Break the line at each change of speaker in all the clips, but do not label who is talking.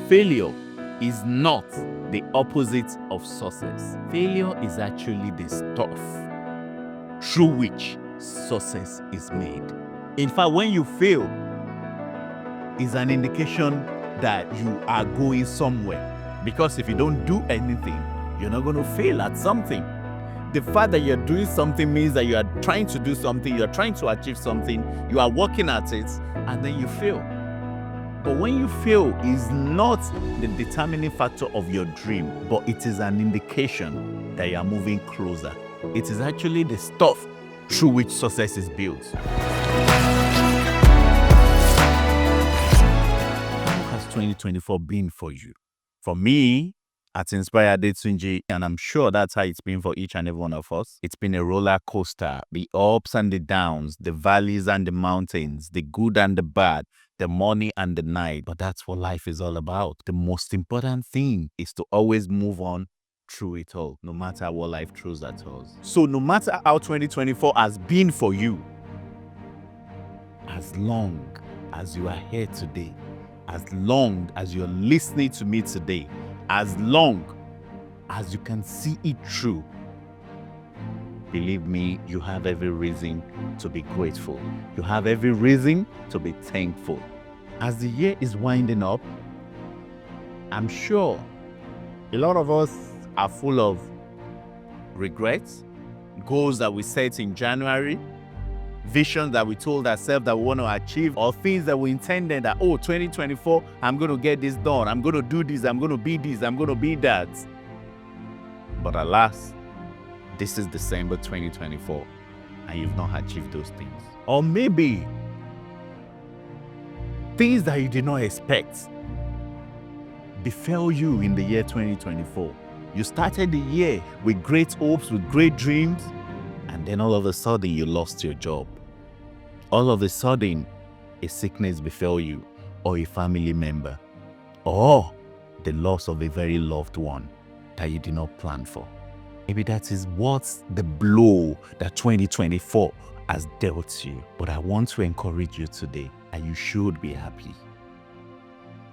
Failure is not the opposite of success. Failure is actually the stuff through which success is made. In fact, when you fail, it's an indication that you are going somewhere. Because if you don't do anything, you're not going to fail at something. The fact that you're doing something means that you are trying to do something, you're trying to achieve something, you are working at it, and then you fail. But when you fail, is not the determining factor of your dream, but it is an indication that you are moving closer. It is actually the stuff through which success is built. How has 2024 been for you? For me, at Inspire Adetunji, and I'm sure that's how it's been for each and every one of us. It's been a roller coaster, the ups and the downs, the valleys and the mountains, the good and the bad, the morning and the night. But that's what life is all about. The most important thing is to always move on through it all, no matter what life throws at us. So no matter how 2024 has been for you, as long as you are here today, as long as you're listening to me today, as long as you can see it through, believe me, you have every reason to be grateful. You have every reason to be thankful. As the year is winding up, I'm sure a lot of us are full of regrets, goals that we set in January, visions that we told ourselves that we want to achieve, or things that we intended that, 2024, I'm going to get this done, I'm going to do this, I'm going to be this, I'm going to be that. But alas, this is December 2024, and you've not achieved those things. Or maybe things that you did not expect befell you in the year 2024. You started the year with great hopes, with great dreams, and then all of a sudden you lost your job. All of a sudden, a sickness befell you, or a family member, or the loss of a very loved one that you did not plan for. Maybe that is what's the blow that 2024 has dealt you. But I want to encourage you today that you should be happy,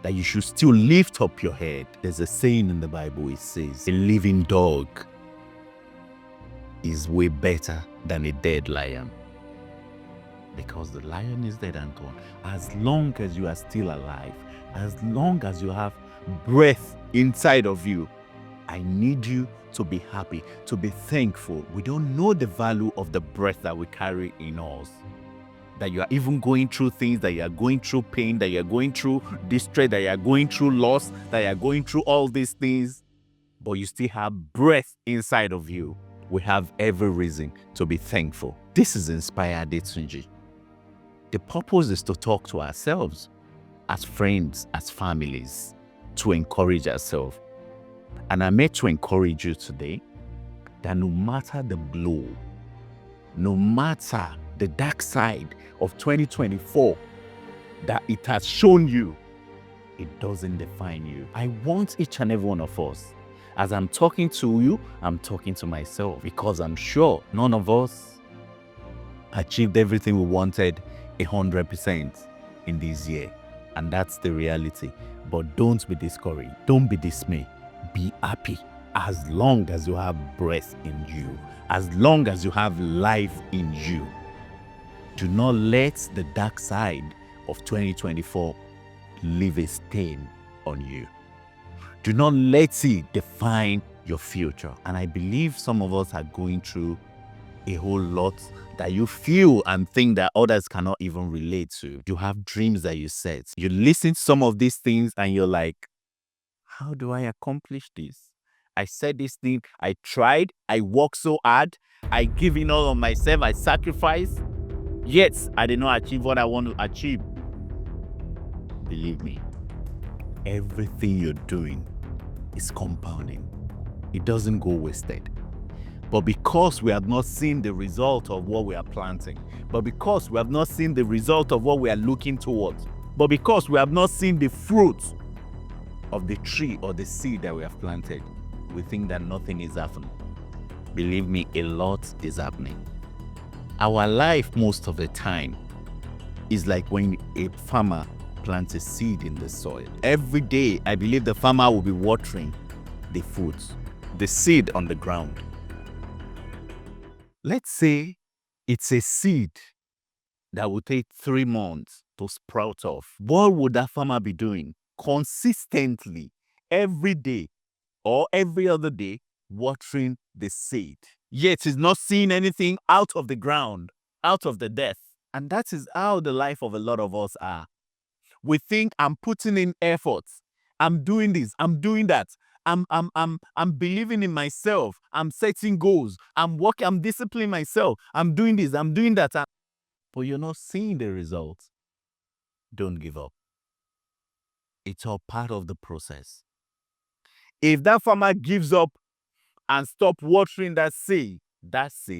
that you should still lift up your head. There's a saying in the Bible, it says, a living dog is way better than a dead lion. Because the lion is dead and gone. As long as you are still alive, as long as you have breath inside of you, I need you to be happy, to be thankful. We don't know the value of the breath that we carry in us. That you are even going through things, that you are going through pain, that you are going through distress, that you are going through loss, that you are going through all these things, but you still have breath inside of you. We have every reason to be thankful. This is Inspire Adetunji. The purpose is to talk to ourselves as friends, as families, to encourage ourselves. And I'm here to encourage you today that no matter the blow, no matter the dark side of 2024 that it has shown you, it doesn't define you. I want each and every one of us, as I'm talking to you, I'm talking to myself, because I'm sure none of us achieved everything we wanted 100% in this year. And that's the reality. But don't be discouraged. Don't be dismayed. Be happy as long as you have breath in you, as long as you have life in you. Do not let the dark side of 2024 leave a stain on you. Do not let it define your future. And I believe some of us are going through a whole lot that you feel and think that others cannot even relate to. You have dreams that you set. You listen to some of these things and you're like, how do I accomplish this? I said this thing, I tried, I worked so hard, I give in all of myself, I sacrificed, yet I did not achieve what I want to achieve. Believe me, everything you're doing is compounding. It doesn't go wasted. But because we have not seen the result of what we are planting, but because we have not seen the result of what we are looking towards, but because we have not seen the fruit of the tree or the seed that we have planted, we think that nothing is happening. Believe me, a lot is happening. Our life most of the time is like when a farmer plant a seed in the soil. Every day, I believe the farmer will be watering the fruits, the seed on the ground. Let's say it's a seed that will take 3 months to sprout off. What would that farmer be doing? Consistently, every day or every other day, watering the seed. Yet he's not seeing anything out of the ground, out of the death. And that is how the life of a lot of us are. We think I'm putting in efforts. I'm doing this. I'm doing that. I'm believing in myself. I'm setting goals. I'm working. I'm disciplining myself. I'm doing this. I'm doing that. But you're not seeing the results. Don't give up. It's all part of the process. If that farmer gives up and stop watering that seed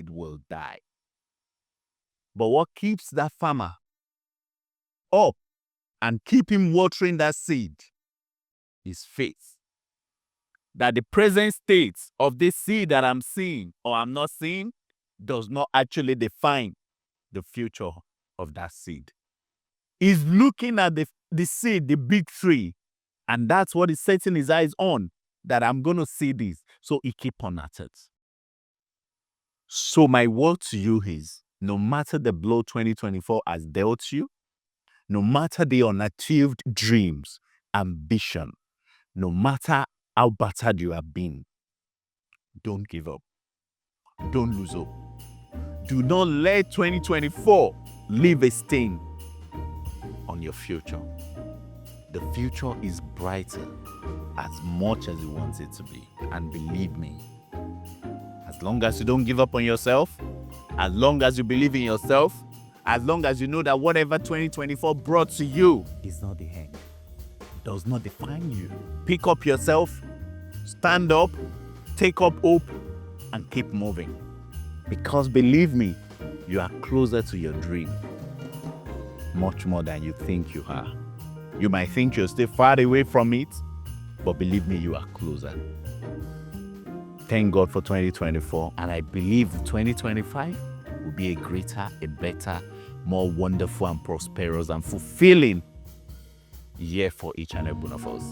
will die. But what keeps that farmer up and keep him watering that seed is faith. That the present state of this seed that I'm seeing or I'm not seeing does not actually define the future of that seed. He's looking at the seed, the big tree, and that's what he's setting his eyes on, that I'm going to see this. So he keep on at it. So my word to you is, no matter the blow 2024 has dealt you, no matter the unachieved dreams, ambition, no matter how battered you have been, don't give up. Don't lose hope. Do not let 2024 leave a stain on your future. The future is brighter as much as you want it to be. And believe me, as long as you don't give up on yourself, as long as you believe in yourself, as long as you know that whatever 2024 brought to you is not the end, does not define you. Pick up yourself, stand up, take up hope, and keep moving. Because believe me, you are closer to your dream, much more than you think you are. You might think you're still far away from it, but believe me, you are closer. Thank God for 2024, and I believe 2025 will be a greater, a better, more wonderful and prosperous and fulfilling year for each and every one of us.